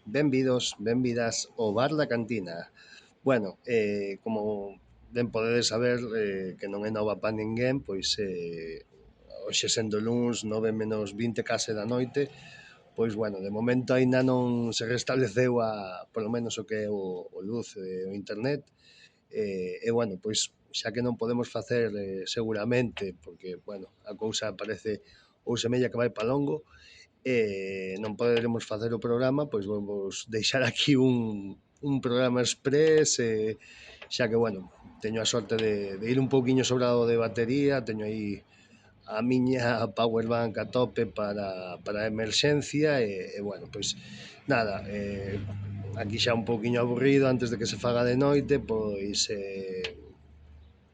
Benvidos, benvidas ao Bar da Cantina. Bueno, como ben podedes saber que non é nova para ninguén, pois hoxe sendo luns 9 menos 20 case da noite, pois bueno, de momento aínda non se restableceu polo menos o que é o luz e o internet, e bueno, pois xa que non podemos facer seguramente, porque bueno, a cousa parece ou semella que vai pa longo, non poderemos facer o programa, pois vamos deixar aquí un programa express, xa que, bueno, teño a sorte de ir un pouquiño sobrado de batería, teño aí a miña powerbank a tope para a emerxencia bueno, pois nada, aquí xa un pouquiño aburrido antes de que se faga de noite, pois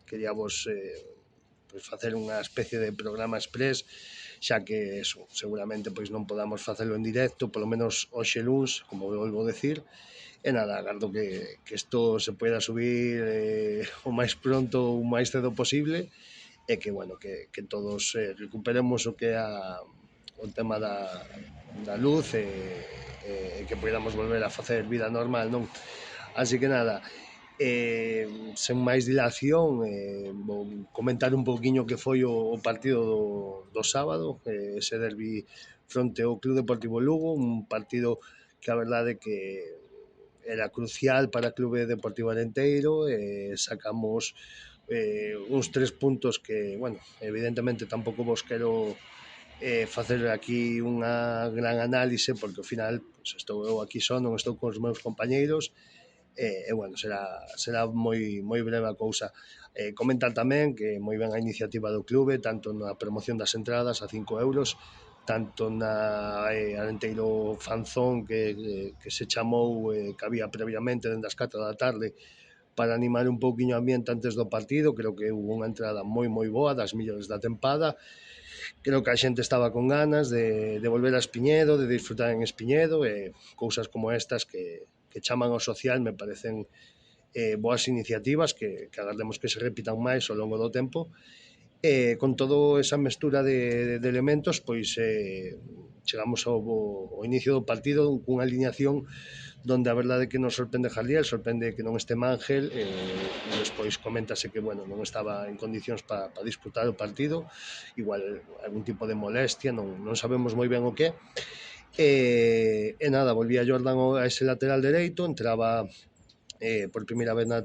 queríamos pois facer unha especie de programa express, xa que eso, seguramente pois non podamos facelo en directo, polo menos hoxe luns, como volvo a decir, e nada, agardo que isto se poida subir o máis pronto, o máis cedo posible, e que, bueno, que todos recuperemos o que é o tema da luz e que podamos volver a facer vida normal, non? Así que nada, sen máis dilación, vou comentar un pouquiño que foi o partido do sábado, ese derbi fronte ao Club Deportivo Lugo, un partido que a verdade que era crucial para o Club Deportivo Arenteiro, sacamos uns 3 puntos que, bueno, evidentemente tampouco vos quero facer aquí unha gran análise porque ao final pues, estou eu aquí só, non estou cos meus compañeiros bueno, será moi breve a cousa. Comentar tamén que moi ben a iniciativa do clube, tanto na promoción das entradas a 5 euros, tanto na Arenteiro Fanzón que se chamou, que había previamente dende as 4 da tarde para animar un pouquiño o ambiente antes do partido. Creo que hubo unha entrada moi boa, das millores da tempada. Creo que a xente estaba con ganas de volver a Espiñedo, de disfrutar en Espiñedo, e cousas como estas que chaman ao social me parecen boas iniciativas que agardemos que se repitan máis ao longo do tempo. Con todo esa mestura de elementos, pois chegamos ao inicio do partido cunha alineación donde a verdade é que nos sorprende Jardiel, sorprende que non este Mangel, e despois coméntase que, bueno, non estaba en condicións para disputar o partido, igual algún tipo de molestia, non sabemos moi ben o que. E nada, volvía Jordan a ese lateral dereito, entraba por primeira vez na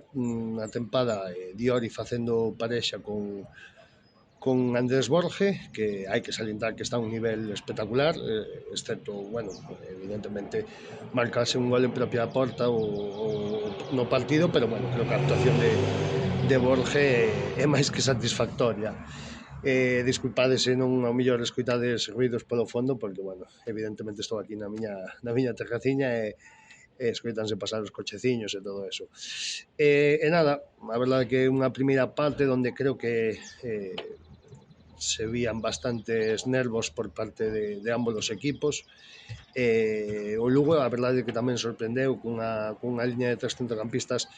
tempada Diori facendo parexa con Andrés Borge, que hai que salientar que está a un nivel espectacular, excepto, bueno, evidentemente marcarse un gol en propia porta no partido, pero bueno, creo que a actuación de Borge é máis que satisfactoria. Disculpades se non ao mellor escoitades ruidos polo fondo, porque, bueno, evidentemente estou aquí na miña terraciña e escoitanse pasar os cocheciños e todo eso. E nada, a verdade que é unha primeira parte onde creo que se vían bastantes nervos por parte de ambos os equipos. O Lugo, a verdade é que tamén sorprendeu cunha liña de tres centrocampistas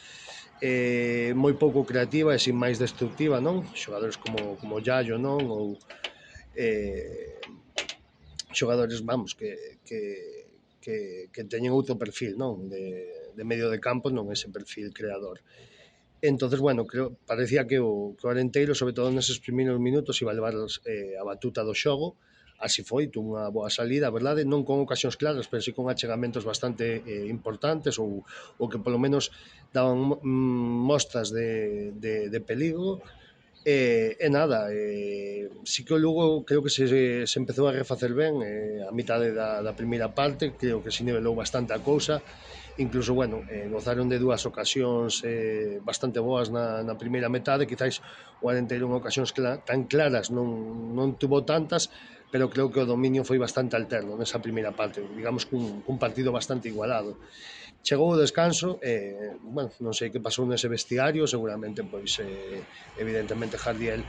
moi pouco creativa e sin máis destructiva, non? Xogadores como Yayo, non? Ou xogadores, vamos, que teñen outro perfil, non? De medio de campo, non ese perfil creador. Entonces, bueno, parecía que o Arenteiro, sobre todo neses primeiros minutos, iba a levar a batuta do xogo. Así foi, tuvo unha boa salida, a verdade, non con ocasións claras, pero sí con achegamentos bastante importantes ou que polo menos daban mostras de perigo. Nada, sí que o Lugo creo que se empezou a refacer ben a mitade da primeira parte, creo que se nivelou bastante a cousa. Incluso, bueno, gozaron de dúas ocasións bastante boas na primeira metade, quizáis o Arenteiro en ocasións tan claras non tuvo tantas, pero creo que o dominio foi bastante alterno nesa primeira parte, digamos cun partido bastante igualado. Chegou o descanso bueno, non sei que pasou nese vestiario, seguramente pois evidentemente Jardiel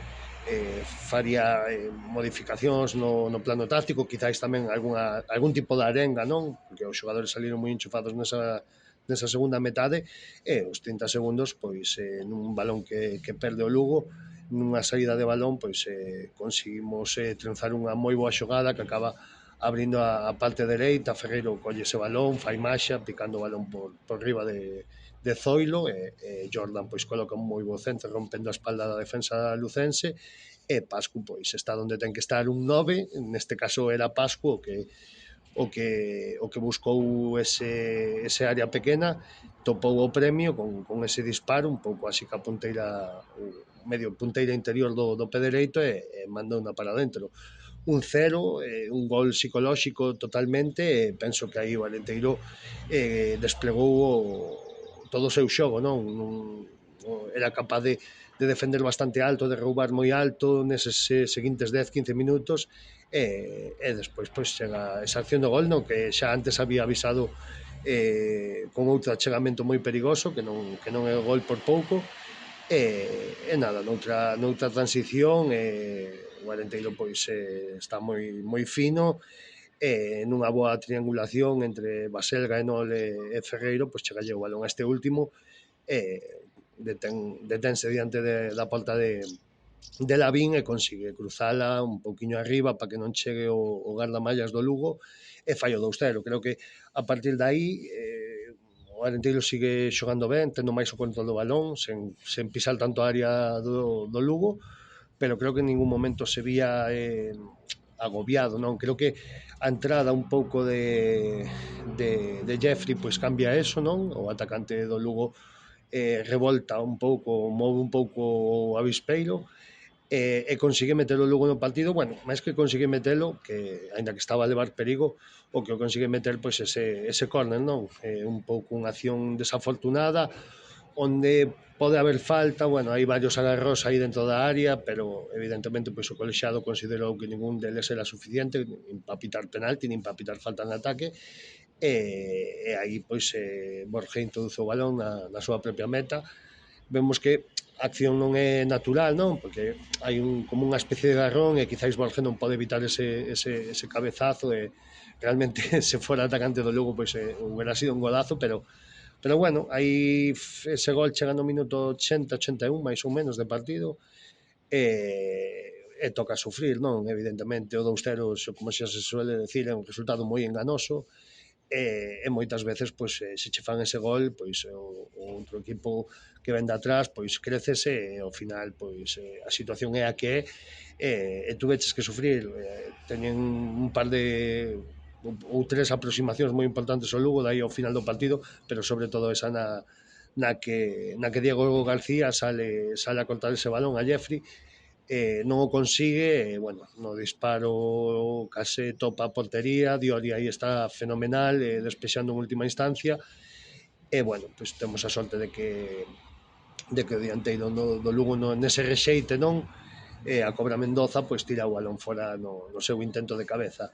faría modificacións no plano táctico, quizáis tamén algún tipo de arenga, non? Porque os xogadores saliron moi enchufados nesa segunda metade e os 30 segundos pois nun balón que perde o Lugo, nunha saída de balón pois conseguimos trenzar unha moi boa xogada que acaba abrindo a parte dereita, Ferreiro colle ese balón, fai maxa, picando o balón por riba de Zoilo, e Jordan pois coloca un moi bo centro, rompendo a espalda da defensa lucense, e Pascu pois está onde ten que estar un 9, neste caso era Pascu o que buscou ese área pequena, topou o premio con ese disparo, un pouco así que a punteira, o medio punteira interior do pé dereito, e mandou na para dentro. Un 0, un gol psicolóxico totalmente, e penso que aí o Arenteiro desplegou todo o seu xogo, non? Era capaz de defender bastante alto, de roubar moi alto neses seguintes 10-15 minutos, e despois pois chega esa acción do gol, no que xa antes había avisado con outro achegamento moi perigoso, que non é o gol por pouco, e nada, noutra transición, o Arenteiro pois está moi fino, nunha boa triangulación entre Baselga, Enol e Ferreiro, pois chegalle o balón a este último, detense diante da porta de Lavín e consigue cruzala un pouquiño arriba para que non chegue o gardamallas do Lugo, e fai o 2-0. Creo que a partir de aí o Arenteiro sigue xogando ben, tendo máis o control do balón, sen pisar tanto a área do Lugo, pero creo que en ningún momento se vía agobiado, non? Creo que a entrada un pouco de Jeffrey pois cambia eso, non? O atacante do Lugo revolta un pouco, move un pouco o avispeiro, e consigue metelo logo no partido, bueno, máis que consigue metelo, que aínda que estaba a levar perigo, o que o consigue meter pois ese córner, non? Un pouco unha acción desafortunada, onde pode haber falta, bueno, hai varios agarros aí dentro da área, pero evidentemente pois o colexiado considerou que ningún deles era suficiente nin para pitar penalti, nin para pitar falta en ataque, e aí pois Borja introduce o balón na súa propia meta. Vemos que a acción non é natural, non? Porque hai como unha especie de garrón, e quizáis Borja non pode evitar ese cabezazo, e realmente se fora atacante do Lugo pois hubiera sido un golazo, pero bueno, aí ese gol chega no minuto 80-81 máis ou menos de partido, e toca sufrir, non? Evidentemente o 2-0, como xa se suele decir, é un resultado moi enganoso, e moitas veces pois se che fan ese gol, pois o outro equipo que ven de atrás pois crécese, e ao final pois a situación é a que é, e tú veches que sufrir, teñen un par de ou tres aproximacións moi importantes ao Lugo dai ao final do partido, pero sobre todo esa na que Diego García sale a cortar ese balón a Jeffrey, non o consigue, bueno, no disparo case topa a portería, Diori aí está fenomenal, despexando en última instancia, e bueno, pois temos a sorte de que o dianteiro do Lugo nese rexeite, non, a cobra Mendoza, pois tira o balón fora no seu intento de cabeza.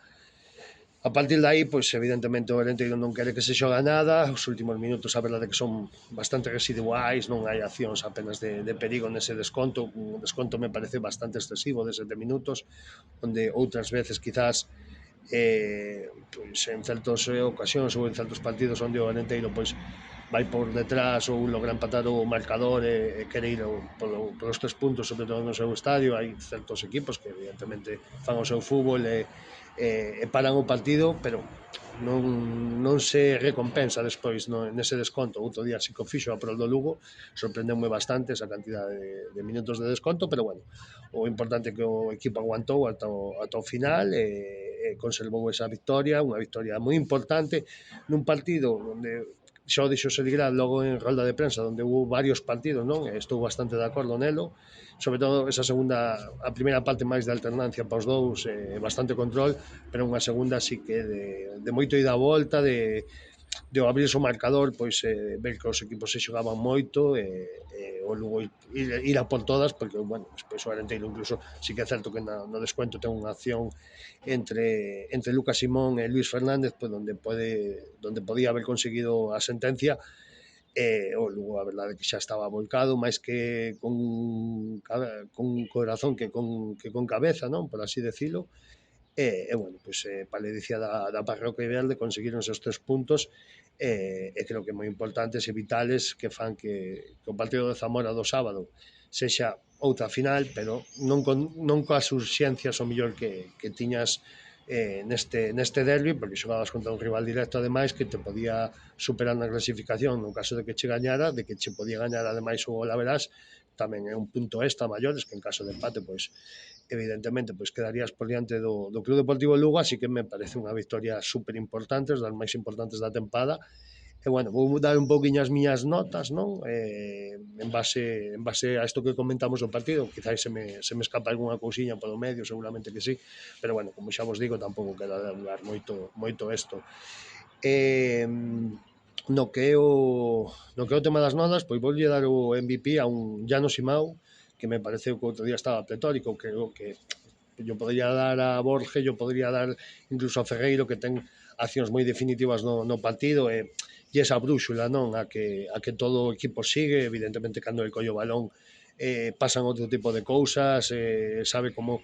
A partir de aí, pois evidentemente o Arenteiro non quere que se xoga nada, os últimos minutos a verdade que son bastante residuais, non hai accións apenas de perigo nese desconto, un desconto me parece bastante excesivo de 7 minutos, onde outras veces quizás pois en certas ocasións ou en certos partidos onde o Arenteiro pois vai por detrás ou logra empatar o marcador, e quere ir polos 3 puntos, sobre todo no seu estadio. Hai certos equipos que evidentemente fan o seu fútbol e paran o partido, pero non se recompensa despois nese desconto. Outro día si que o fixo a prol do Lugo, sorprendeume bastante esa cantidade de minutos de desconto, pero bueno, o importante é que o equipo aguantou ata o final, e conservou esa victoria, unha victoria moi importante nun partido onde xa o dixo Seligrad logo en rolda de prensa, onde hubo varios partidos, non? E estou bastante de acordo nelo, sobre todo esa segunda, a primeira parte máis de alternancia para os dous, bastante control, pero unha segunda sí que de moito ida a volta, de abrirse o marcador, pois ver que os equipos se xogaban moito, e o Lugo ir a por todas, porque, bueno, despois o Arenteiro incluso sí que é certo que no descuento ten unha acción entre Lucas Simón e Luis Fernández, pois donde podía haber conseguido a sentencia, o Lugo a verdade que xa estaba volcado, máis que con corazón que con cabeza, non? Por así decirlo, bueno, pois para a ledicia da parroquia verde conseguironse os 3 puntos, e creo que moi importantes e vitales, que fan que o partido de Zamora do sábado sexa outra final, pero non coas urxencias o mellor que tiñas neste derbi, porque xogabas contra un rival directo ademais que te podía superar na clasificación no caso de que che gañara, de que che podía gañar ademais o Alaverás, tamén é un punto extra maiores que en caso de empate pois evidentemente pois quedarías por diante do Club Deportivo Lugo, así que me parece unha victoria super importante, das máis importantes da tempada. E bueno, vou dar un pouquiño as miñas notas, non? En base a isto que comentamos do partido, quizás se me escapa algunha cousiña polo medio, seguramente que sí, pero bueno, como xa vos digo, tampouco quero dar moito isto. No que é o tema das notas, pois vou dar o MVP a un Llano Simao, que me pareceu que outro día estaba pletórico, creo que yo podría dar a Borges, yo podría dar incluso a Ferreiro, que ten accións moi definitivas no partido, e esa brúxula, non, a que todo o equipo sigue, evidentemente cando el colle o balón pasan outro tipo de cousas, sabe como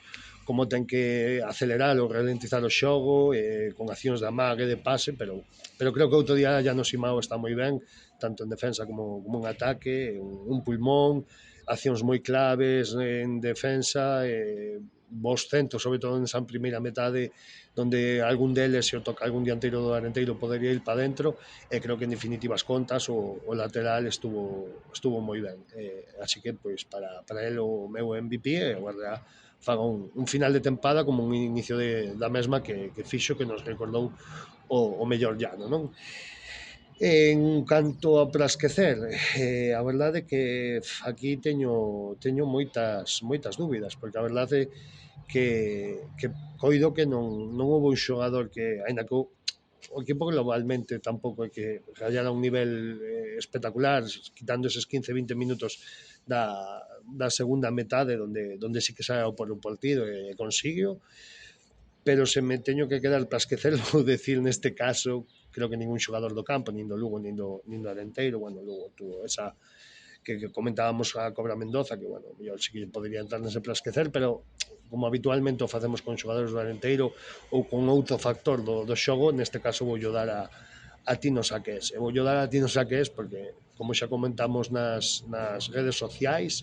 ten que acelerar ou ralentizar o xogo, con accións de amague, de pase, pero creo que outro día ya no Simao está moi ben, tanto en defensa como en ataque, un pulmón, accións moi claves en defensa, vos centros, sobre todo nesa primeira metade, donde algún deles, se o toca algún dianteiro do Arenteiro, podería ir para dentro, e creo que en definitivas contas o lateral estuvo moi ben. Así que, pois, para el o meu MVP, e guarda faga un final de tempada como un inicio da mesma que fixo, que nos recordou o mellor llano, non? En canto a para esquecer, a verdade é que aquí teño moitas dúbidas, porque a verdade que coido que non houve un xogador que, aínda que o equipo globalmente tampouco é que rayara un nivel espectacular, quitando eses 15-20 minutos da segunda metade donde sí que sae por o partido e consigue, pero se me teño que quedar para esquecer, vou decir neste caso, creo que ningún xogador do campo, nin do Lugo, nin do Arenteiro, bueno, Lugo tuvo esa que comentábamos a Cobra Mendoza, que, bueno, mellor sí que podría entrar nese para esquecer, pero como habitualmente o facemos con xogadores do Arenteiro ou con outro factor do xogo, neste caso vou dar a Tino Saqués. E vou dar a Tino Saqués porque, como xa comentamos nas redes sociais,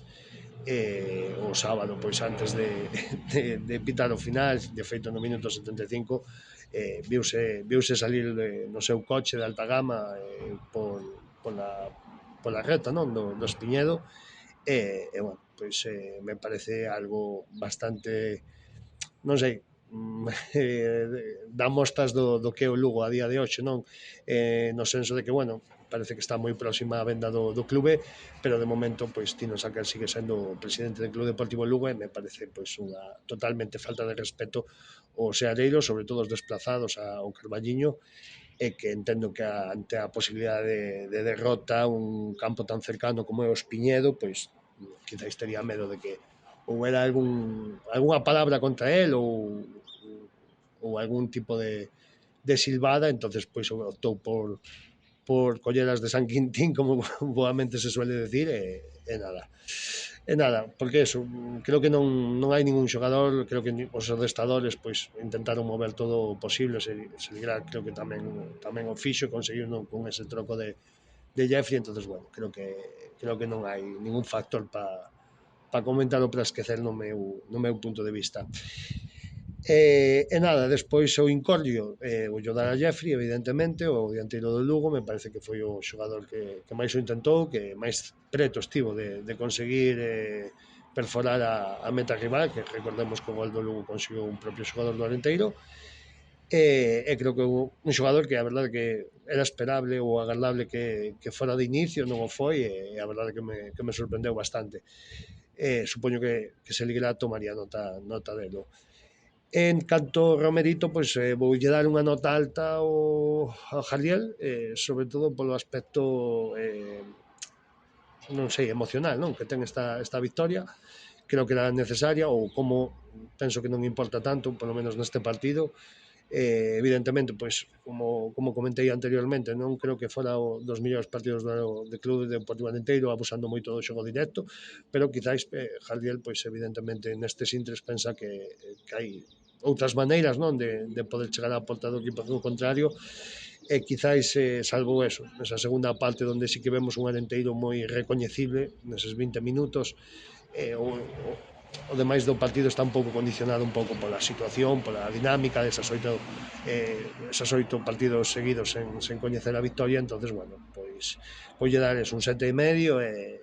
o sábado, pois antes de pitar o final, de feito no minuto 75, viuse salir no seu coche de alta gama pola reta, non, do Espiñedo, bueno, pois me parece algo bastante, non sei, dá mostras do que é o Lugo a día de hoxe, non? No senso de que, bueno, parece que está moi próxima a venda do clube, pero de momento pois Tino Saquer sigue sendo o presidente do Club Deportivo Lugo, e me parece pois unha totalmente falta de respeto aos seareiros, sobre todo os desplazados ao Carballiño, e que entendo que ante a posibilidade de derrota un campo tan cercano como é o Espiñedo, pois quizáis tería medo de que houbera algunha palabra contra el ou algún tipo de silbada, entonces pois optou por colleras de San Quintín, como boamente se suele decir, e nada, porque eso, creo que non hai ningún xogador, creo que os adestadores pois intentaron mover todo o posible, Seguirá creo que tamén o fixo, conseguiu con ese troco de Jeffrey, entonces bueno, creo que non hai ningún factor para comentar ou para esquecer no meu punto de vista. E nada, despois o incordio, vou dar a Jeffrey, evidentemente, o dianteiro do Lugo, me parece que foi o xogador que máis o intentou, que máis preto estivo de conseguir perforar a meta rival, que recordemos que o gol do Lugo conseguiu un propio xogador do Arenteiro, e creo que un xogador que a verdade que era esperable ou agardable que fora de inicio, non o foi, e a verdade que me sorprendeu bastante. Supoño que se Liguera tomaría nota delo. En canto ao Romerito, pois voulle dar unha nota alta ao Jaliel, sobre todo polo aspecto non sei, emocional, non, que ten esta victoria. Creo que era necesaria, ou como penso que non importa tanto, polo menos neste partido. Evidentemente, pois, como comentei anteriormente, non creo que fora dos mellores partidos do Club Deportivo Arenteiro, abusando moito do xogo directo, pero quizáis Jaliel, pois evidentemente nestes intres pensa que hai outras maneiras, non, de poder chegar á porta do equipo contrario, e quizáis salvo eso, nesa segunda parte onde sí que vemos un Arenteiro moi recoñecible neses 20 minutos, o demais do partido está un pouco condicionado un pouco pola situación, pola dinámica desas esas 8 partidos seguidos sen coñecer a victoria. Entonces, bueno, pois voulle dar un 7,5 e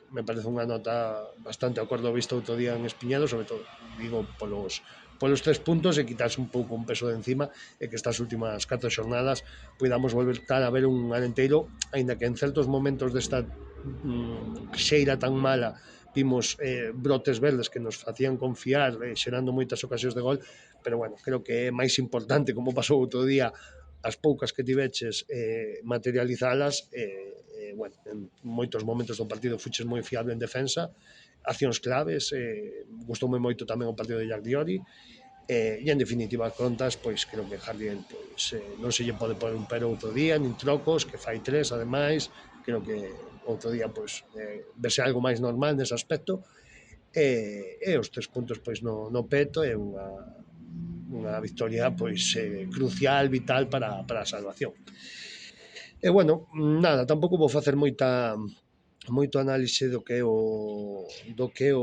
me parece unha nota bastante acordo visto outro día en Espiñedo, sobre todo, digo, polos 3 puntos e quitarse un pouco un peso de encima, e que estas últimas 4 xornadas podamos volver a ver un Arenteiro, aínda que en certos momentos desta xeira tan mala vimos brotes verdes que nos facían confiar, xerando moitas ocasións de gol, pero bueno, creo que é máis importante, como pasou outro día, as poucas que tiveches materializalas. Bueno, en moitos momentos do partido fuches moi fiable en defensa, accións claves, gustoume moito tamén o partido de Jack Diori, e en definitiva contas, pois creo que Jardiel pois, non se lle pode poner un pero outro día, nin trocos, que fai 3 ademais, creo que outro día pois, verse algo máis normal nese aspecto, e os 3 puntos pois no peto, é unha victoria pois crucial, vital para a salvación. E bueno, nada, tampouco vou facer moito análise do que é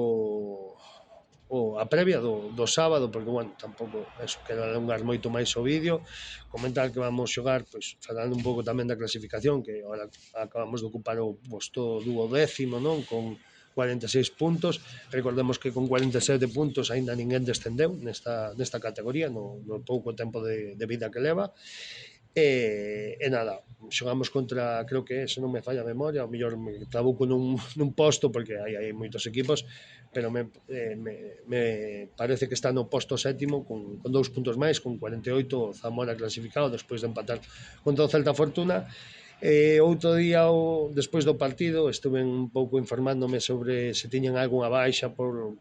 a previa do sábado, porque, bueno, tampouco eso, quero alongar moito máis o vídeo. Comentar que vamos xogar, pois, falando un pouco tamén da clasificación, que agora acabamos de ocupar o posto 12º, non? Con 46 puntos. Recordemos que con 47 puntos aínda ninguén descendeu nesta categoría, no pouco tempo de vida que leva. E nada, xogamos contra, creo que se non me falla a memoria, o mellor me trabuco nun posto, porque hai moitos equipos, pero me parece que está no posto 7º con 2 puntos máis, con 48, Zamora clasificado despois de empatar contra o Celta Fortuna. Outro día, despois do partido, estuve un pouco informándome sobre se tiñan algunha baixa por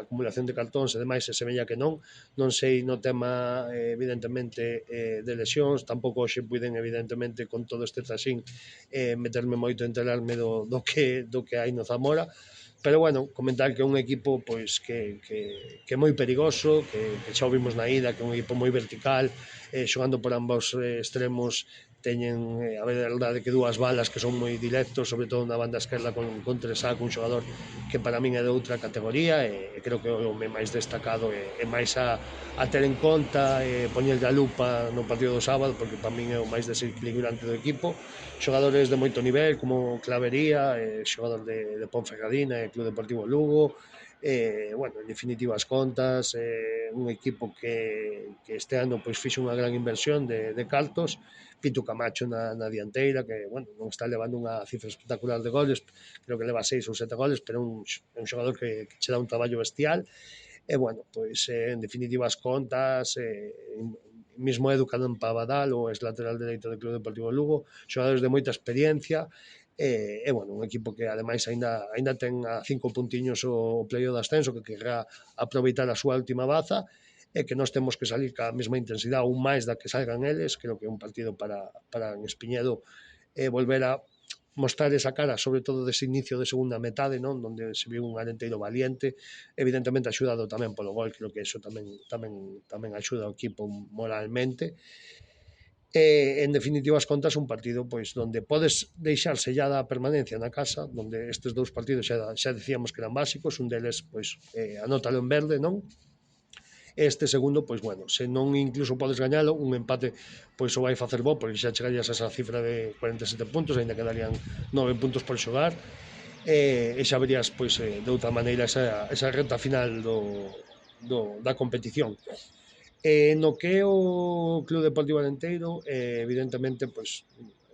acumulación de cartóns e demais, e se veía que non sei no tema, evidentemente, de lesións, tampouco hoxe puiden, evidentemente, con todo este trasín, meterme moito, enterarme do que hai no Zamora, pero bueno, comentar que é un equipo pois que é moi perigoso, que xa o vimos na ida, que é un equipo moi vertical, xogando por ambos extremos, teñen a verdade que 2 balas que son moi directos, sobre todo na banda esquerda con Tresá, un xogador que para min é de outra categoría, e creo que é o máis destacado e máis a ter en conta, poñerlle a lupa no partido do sábado, porque para min é o máis desequilibrante do equipo. Xogadores de moito nivel como Clavería, xogador de Ponferradina e Club Deportivo Lugo, bueno, en definitiva as contas, un equipo que este ano pois fixo unha gran inversión de cartos. Pitu Camacho na dianteira, que, bueno, non está levando unha cifra espectacular de goles, creo que leva 6 ou 7 goles, pero é un xogador que che dá un traballo bestial. E, bueno, pois, en definitiva as contas, mismo Edu Pavadal, o ex lateral dereito do Club Deportivo Lugo, xogadores de moita experiencia, e bueno, un equipo que ademais aínda ten a 5 puntiños o playo de ascenso, que querrá aproveitar a súa última baza, e que nós temos que salir ca mesma intensidade ou máis da que salgan eles. Creo que é un partido para en Espiñedo volver a mostrar esa cara, sobre todo dese inicio de segunda metade, non, onde se viu un Arenteiro valiente, evidentemente axudado tamén polo gol, creo que iso tamén axuda ao equipo moralmente. En definitiva as contas, un partido pois onde podes deixar sellada a permanencia na casa, onde estes 2 partidos xa dicíamos que eran básicos, un deles pois anótalo en verde, non? Este segundo, pois bueno, se non incluso podes gañalo, un empate pois o vai facer bo, porque xa chegarías a esa cifra de 47 puntos, aínda quedarían 9 puntos por xogar, e xa verías pois de outra maneira esa reta final da competición. No que é o Club Deportivo Arenteiro, evidentemente, pois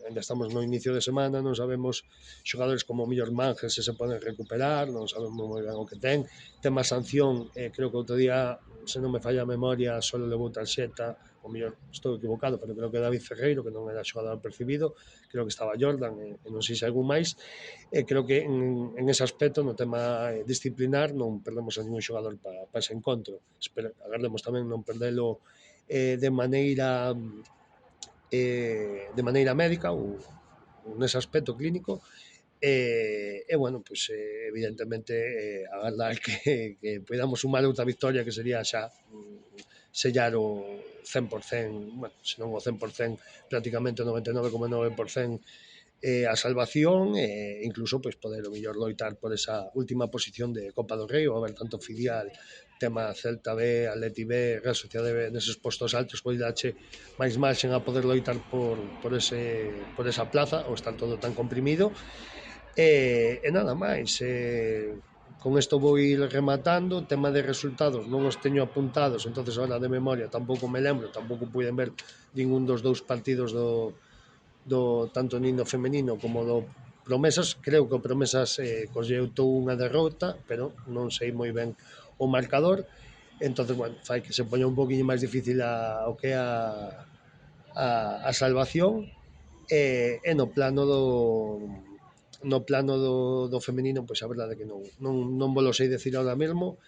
ainda estamos no inicio de semana, non sabemos xogadores como o mellor Mangel se poden recuperar, non sabemos moi ben o que ten má sanción, creo que outro día, se non me falla a memoria, só levou tarxeta, o mellor estou equivocado, pero creo que David Ferreiro, que non era xogador percibido, creo que estaba Jordan, e non sei se algún máis, e creo que en ese aspecto, no tema disciplinar, non perdemos a ningún xogador para ese encontro. Agardemos tamén non perdelo de maneira médica ou nese aspecto clínico. Bueno, pois evidentemente agardar que podamos sumar outra victoria, que sería xa sellar o 100%, bueno, se non o 100%, prácticamente o 99,9% a salvación e incluso pois poder o mellor loitar por esa última posición de Copa do Rei ou haber tanto filial, tema Celta B, Atleti B, Real Sociedade B neses postos altos pode darche máis marxen a poder loitar por esa plaza ou estar todo tan comprimido e nada máis con isto vou ir rematando. Tema de resultados non os teño apuntados, entonces ahora de memoria tampouco me lembro, tampouco puiden ver ningún dos dous partidos do tanto nindo femenino como do Promesas. Creo que o Promesas colleutou unha derrota, pero non sei moi ben o marcador, entonces, bueno, fai que se poña un poquinho máis difícil o que é a salvación e no plano do femenino, pois a verdade é que non vos lo sei decir ahora mesmo.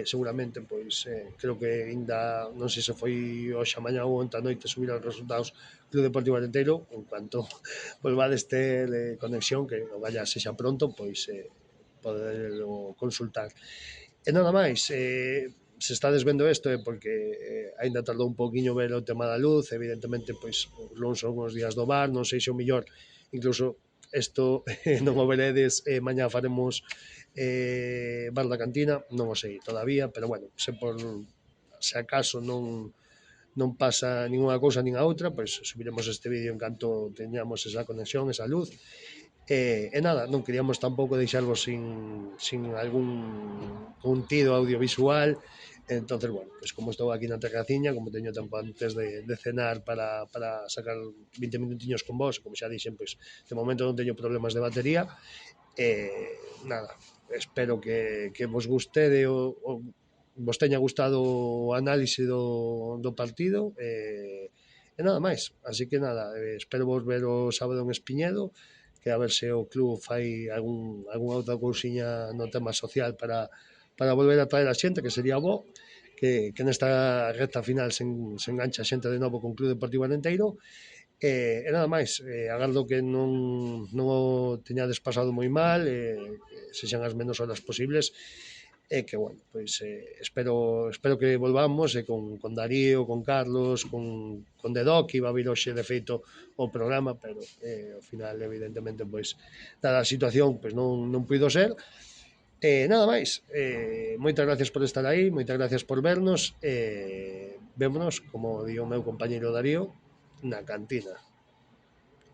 Seguramente, pois creo que ainda non sei se foi hoxe a mañá ou onte a noite subiran os resultados Club Deportivo Arenteiro. En cuanto volvades ter conexión, que o vaya sexa pronto, pois poderlo consultar. E nada máis, se estades vendo isto é porque aínda tardou un pouquiño ver o tema da luz. Evidentemente, pois os luns son os días do bar, non sei se o mellor incluso isto non o veredes, mañá faremos bar da cantina, non o sei todavía, pero bueno, se acaso non pasa ninguna cousa nin a outra, pois subiremos este vídeo en canto teñamos esa conexión, esa luz. E nada, non queríamos tampouco deixarvos sin algún contido audiovisual. Entonces, bueno, pues como estou aquí na terraciña, como teño tempo antes de cenar para sacar 20 minutiños con vos, como xa dixen, pois de momento non teño problemas de batería. Nada, espero que vos guste vos teña gustado o análise do partido e nada máis. Así que nada, espero vos ver o sábado en Espiñedo, que a ver se o club fai algunha outra cousiña no tema social para volver a traer a xente, que sería bo que nesta recta final se engancha a xente de novo con Club Deportivo Arenteiro. E nada máis, agardo que non o teñades pasado moi mal, sexan as menos horas posibles, e que, bueno, pois espero que volvamos con Darío, con Carlos, con Dedoc, que iba a vir hoxe de feito o programa, pero ao final, evidentemente, pois dada a situación, pois non puido ser. Nada máis, moitas gracias por estar aí, moitas gracias por vernos, vémonos, como di o meu compañeiro Darío, na cantina.